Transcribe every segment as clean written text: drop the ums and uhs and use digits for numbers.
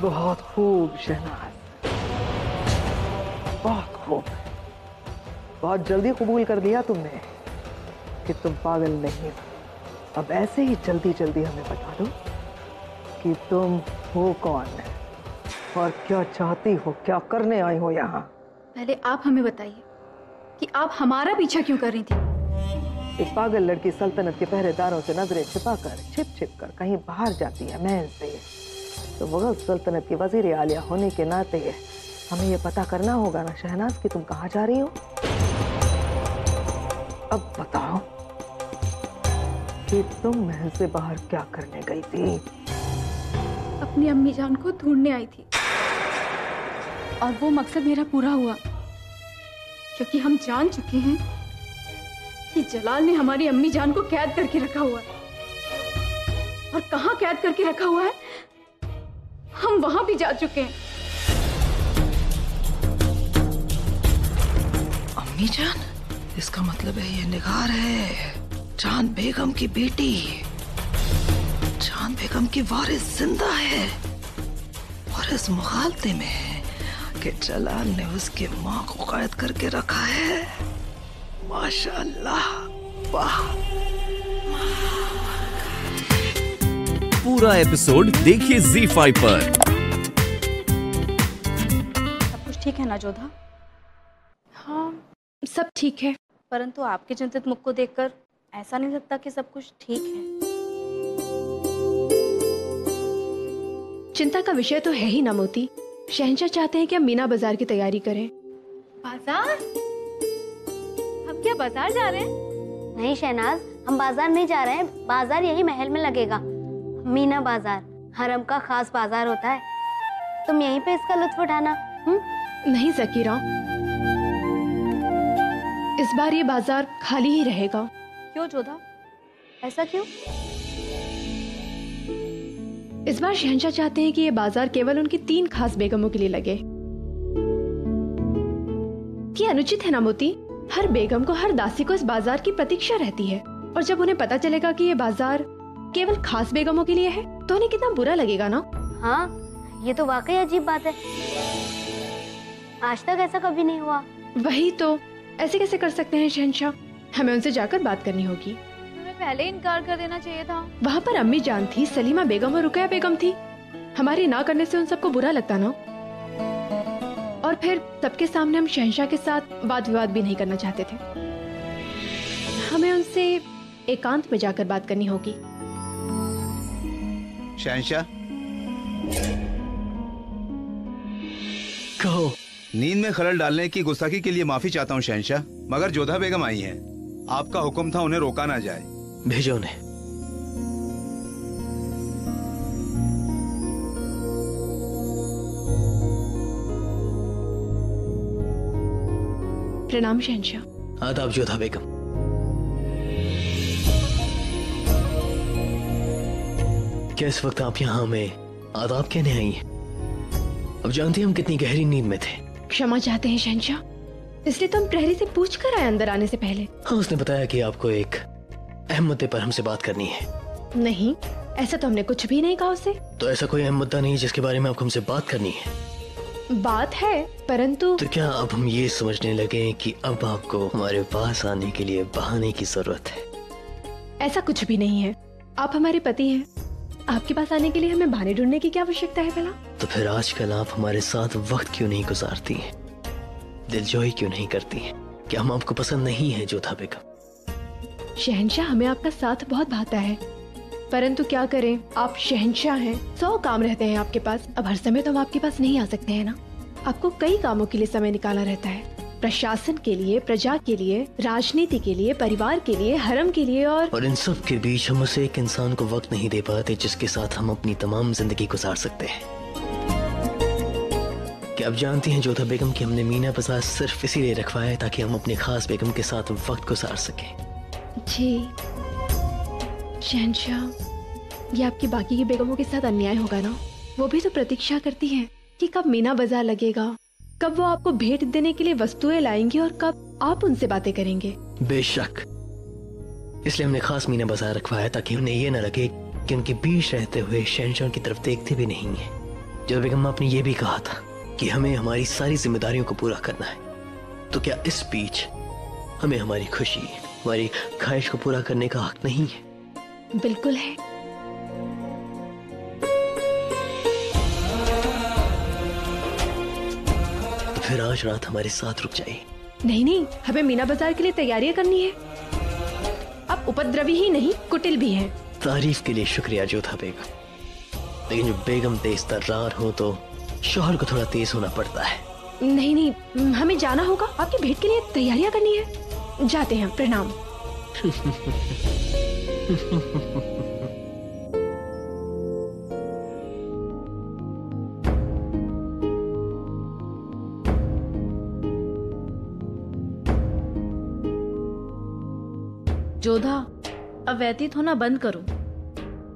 बहुत खूब शहनाज, बहुत खूब। बहुत जल्दी कबूल कर लिया तुमने कि तुम पागल नहीं हो। अब ऐसे ही जल्दी जल्दी हमें बता दो कि तुम हो कौन और क्या चाहती हो, क्या करने आई हो यहाँ। पहले आप हमें बताइए कि आप हमारा पीछा क्यों कर रही थी। एक पागल लड़की सल्तनत के पहरेदारों से नजरें छिपाकर छिप छिप कर कहीं बाहर जाती है महल से, तो मुगल सल्तनत की वजीर आलिया होने के नाते हमें यह पता करना होगा ना शहनाज कि तुम कहाँ जा रही हो। अब बताओ कि तुम महल से बाहर क्या करने गई थी। अपनी अम्मी जान को ढूंढने आई थी और वो मकसद मेरा पूरा हुआ, क्योंकि हम जान चुके हैं कि जलाल ने हमारी अम्मी जान को कैद करके रखा हुआ है। और कहाँ कैद करके रखा हुआ है हम वहां भी जा चुके हैं। अम्मी जान, इसका मतलब है ये निगार है, जान बेगम की बेटी। जान बेगम की वारिस जिंदा है और इस मुखालते में है कि जलाल ने उसकी माँ को कैद करके रखा है। माशाअल्लाह, वाह। पूरा एपिसोड देखिए ZEE5 पर। सब कुछ ठीक है ना जोधा? हाँ, सब ठीक है, परंतु आपके चिंतित मुख को देखकर ऐसा नहीं लगता कि सब कुछ ठीक है। चिंता का विषय तो है ही ना मोती। शहंशाह चाहते हैं कि हम मीना बाजार की तैयारी करें। बाजार? हम क्या बाजार जा रहे हैं? नहीं शहनाज, हम बाजार नहीं जा रहे हैं, बाजार यही महल में लगेगा। मीना बाजार हरम का खास बाजार होता है, तुम यहीं पे इसका लुत्फ उठाना। नहीं ज़कीरा, इस बार ये बाजार खाली ही रहेगा। क्यों जोधा, ऐसा क्यों? इस बार शहंशाह चाहते हैं कि ये बाजार केवल उनकी 3 खास बेगमों के लिए लगे। ये अनुचित है ना मोती? हर बेगम को, हर दासी को इस बाजार की प्रतीक्षा रहती है, और जब उन्हें पता चलेगा कि ये बाजार केवल खास बेगमों के लिए है तो उन्हें कितना बुरा लगेगा ना। हाँ, ये तो वाकई अजीब बात है, आज तक ऐसा कभी नहीं हुआ। वही तो, ऐसे कैसे कर सकते हैं शहंशाह? हमें उनसे जाकर बात करनी होगी। हमें पहले इनकार कर देना चाहिए था। वहाँ पर अम्मी जान थी, सलीमा बेगम और रुकैया बेगम थी। हमारी ना करने से उन सबको बुरा लगता ना, और फिर सबके सामने हम शहंशाह के साथ वाद विवाद भी नहीं करना चाहते थे। हमें उनसे एकांत में जाकर बात करनी होगी। शहंशाह, कहो। नींद में खलल डालने की गुस्ताखी के लिए माफी चाहता हूँ शहंशाह, मगर जोधा बेगम आई हैं। आपका हुक्म था उन्हें रोका ना जाए। भेजो उन्हें। प्रणाम शहंशाह। आदाब जोधा बेगम। क्या इस वक्त आप यहाँ हमें आदाब कहने आई हैं? अब जानती हैं हम कितनी गहरी नींद में थे। क्षमा चाहते हैं शहंशाह, इसलिए तो हम प्रहरी से पूछ कर आए अंदर आने से पहले। हाँ, उसने बताया कि आपको एक अहम मुद्दे पर हमसे बात करनी है। नहीं, ऐसा तो हमने कुछ भी नहीं कहा उसे। तो ऐसा कोई अहम मुद्दा नहीं जिसके बारे में आपको हमसे बात करनी है? बात है, परंतु तो क्या अब हम ये समझने लगे कि अब आपको हमारे पास आने के लिए बहाने की जरूरत है? ऐसा कुछ भी नहीं है, आप हमारे पति हैं। आपके पास आने के लिए हमें बहाने ढूंढने की क्या आवश्यकता है भला? तो फिर आजकल आप हमारे साथ वक्त क्यों नहीं गुजारती हैं? दिलजोई क्यों नहीं करती हैं? क्या हम आपको पसंद नहीं है जोधा बेगम? शहंशाह, हमें आपका साथ बहुत भाता है, परंतु क्या करें, आप शहंशाह हैं, 100 काम रहते हैं आपके पास। अब हर समय तो हम आपके पास नहीं आ सकते हैं ना। आपको कई कामों के लिए समय निकालना रहता है, प्रशासन के लिए, प्रजा के लिए, राजनीति के लिए, परिवार के लिए, हरम के लिए, और इन सब के बीच हम उसे एक इंसान को वक्त नहीं दे पाते जिसके साथ हम अपनी तमाम जिंदगी गुजार सकते हैं। क्या आप जानती हैं जोधा बेगम कि हमने मीना बाजार सिर्फ इसीलिए रखवाया है ताकि हम अपने खास बेगम के साथ वक्त गुजार सकें? जी शहंशाह, ये आपकी बाकी की बेगमों के साथ अन्याय होगा ना। वो भी तो प्रतीक्षा करती हैं कि कब मीना बाजार लगेगा, कब वो आपको भेंट देने के लिए वस्तुएं लाएंगी और कब आप उनसे बातें करेंगे। बेशक, इसलिए हमने खास मीना बाजार रखवाया ताकि उन्हें ये न लगे कि उनके बीच रहते हुए शहंशाह की तरफ देखते भी नहीं है। जोधा बेगम, आपने ये भी कहा था कि हमें हमारी सारी जिम्मेदारियों को पूरा करना है, तो क्या इस बीच हमें हमारी खुशी, हमारी ख्वाहिश को पूरा करने का हक नहीं है? बिल्कुल है। फिर आज रात हमारे साथ रुक जाइए। नहीं नहीं, हमें मीना बाजार के लिए तैयारियां करनी है। अब उपद्रवी ही नहीं, कुटिल भी है। तारीफ के लिए शुक्रिया जोधा बेगम, लेकिन जब बेगम तेज तर्रार हो तो शौहर को थोड़ा तेज होना पड़ता है। नहीं नहीं, हमें जाना होगा, आपकी भेंट के लिए तैयारियां करनी है। जाते हैं, प्रणाम। जोधा, अब व्यतीत होना बंद करो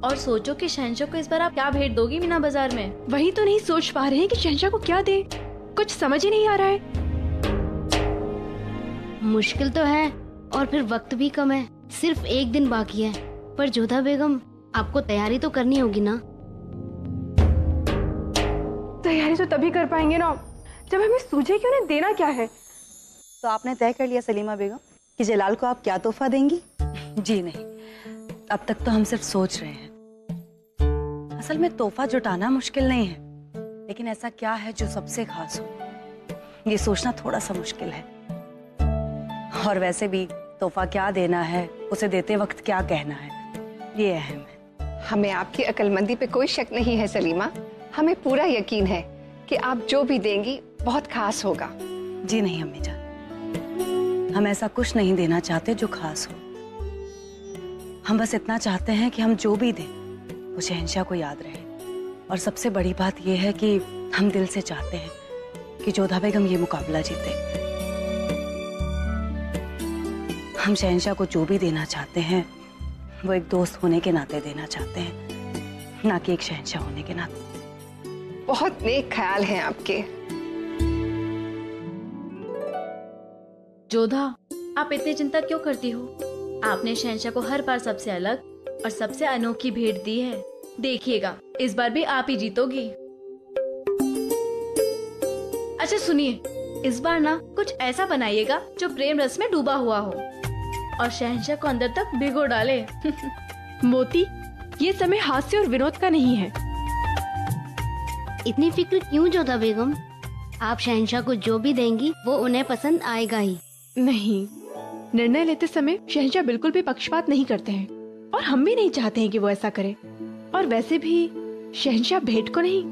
और सोचो कि शहंशाह को इस बार आप क्या भेंट दोगी मीना बाजार में। वही तो नहीं सोच पा रहे हैं कि शहंशाह को क्या दे, कुछ समझ ही नहीं आ रहा है। मुश्किल तो है और फिर वक्त भी कम है, सिर्फ एक दिन बाकी है। पर जोधा बेगम, आपको तैयारी तो करनी होगी ना। तैयारी तो तभी कर पाएंगे ना जब हमें सूझे कि उन्हें देना क्या है। तो आपने तय कर लिया सलीमा बेगम कि जलाल को आप क्या तोहफा देंगी? जी नहीं, अब तक तो हम सिर्फ सोच रहे हैं। असल में तोहफा जुटाना मुश्किल नहीं है, लेकिन ऐसा क्या है जो सबसे खास हो, ये सोचना थोड़ा सा मुश्किल है। और वैसे भी तोहफा क्या देना है, उसे देते वक्त क्या कहना है, ये अहम है। हमें आपकी अक्लमंदी पे कोई शक नहीं है सलीमा, हमें पूरा यकीन है कि आप जो भी देंगी बहुत खास होगा। जी नहीं अम्मी जान, हम ऐसा कुछ नहीं देना चाहते जो खास हो। हम बस इतना चाहते हैं कि हम जो भी दें वो शहंशाह को याद रहे। और सबसे बड़ी बात यह है कि हम दिल से चाहते हैं कि जोधा बेगम ये मुकाबला जीते। हम शहंशाह को जो भी देना चाहते हैं वो एक दोस्त होने के नाते देना चाहते हैं, ना कि एक शहंशाह होने के नाते। बहुत नेक ख्याल हैं आपके। जोधा, आप इतनी चिंता क्यों करती हो? आपने शहंशाह को हर बार सबसे अलग और सबसे अनोखी भेंट दी है। देखिएगा, इस बार भी आप ही जीतोगी। अच्छा सुनिए, इस बार ना कुछ ऐसा बनाइएगा जो प्रेम रस में डूबा हुआ हो और शहंशाह को अंदर तक भिगो डाले। मोती, ये समय हास्य और विनोद का नहीं है। इतनी फिक्र क्यों जोधा बेगम? आप शहंशाह को जो भी देंगी वो उन्हें पसंद आएगा ही। नहीं, निर्णय लेते समय शहंशाह बिल्कुल भी पक्षपात नहीं करते हैं और हम भी नहीं चाहते हैं कि वो ऐसा करे। और वैसे भी शहंशाह भेंट को नहीं,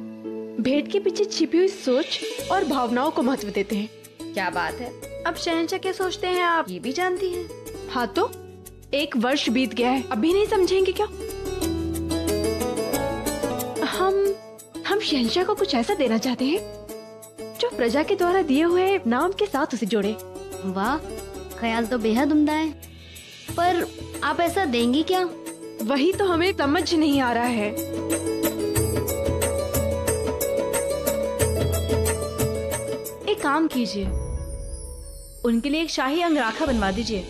भेंट के पीछे छिपी हुई सोच और भावनाओं को महत्व देते हैं। क्या बात है, अब शहंशाह क्या सोचते हैं आप ये भी जानती हैं। हाँ तो 1 वर्ष बीत गया है, अभी नहीं समझेंगे क्या? हम शहंशाह को कुछ ऐसा देना चाहते हैं जो प्रजा के द्वारा दिए हुए नाम के साथ उसे जोड़े। वाह, ख्याल तो बेहद उम्दा है, पर आप ऐसा देंगी क्या? वही तो हमें समझ नहीं आ रहा है। एक काम कीजिए, उनके लिए एक शाही अंगराखा बनवा दीजिए।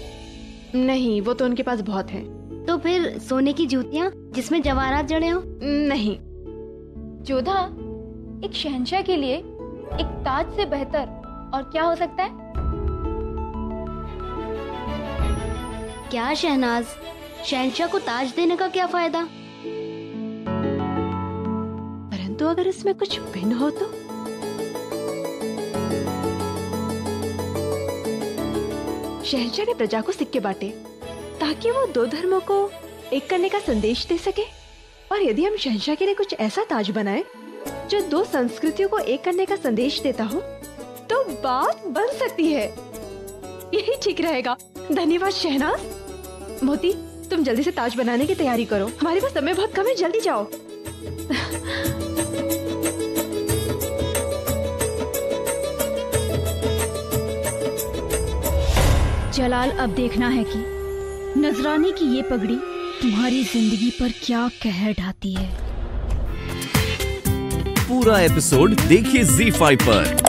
नहीं, वो तो उनके पास बहुत है। तो फिर सोने की जूतियाँ जिसमें जवाहरात जड़े हो? नहीं। जोधा, एक शहंशाह के लिए एक ताज से बेहतर और क्या हो सकता है? क्या शहनाज, शहंशाह को ताज देने का क्या फायदा? परंतु अगर इसमें कुछ भिन्न हो तो? शहंशाह ने प्रजा को सिक्के बांटे ताकि वो 2 धर्मों को एक करने का संदेश दे सके। और यदि हम शहंशाह के लिए कुछ ऐसा ताज बनाए जो 2 संस्कृतियों को एक करने का संदेश देता हो तो बात बन सकती है। यही ठीक रहेगा। धन्यवाद शहनाज। मोती, तुम जल्दी से ताज बनाने की तैयारी करो, हमारे पास समय बहुत कम है, जल्दी जाओ। जलाल, अब देखना है कि नजराने की ये पगड़ी तुम्हारी जिंदगी पर क्या कहर ढाती है। पूरा एपिसोड देखिए ZEE5 पर।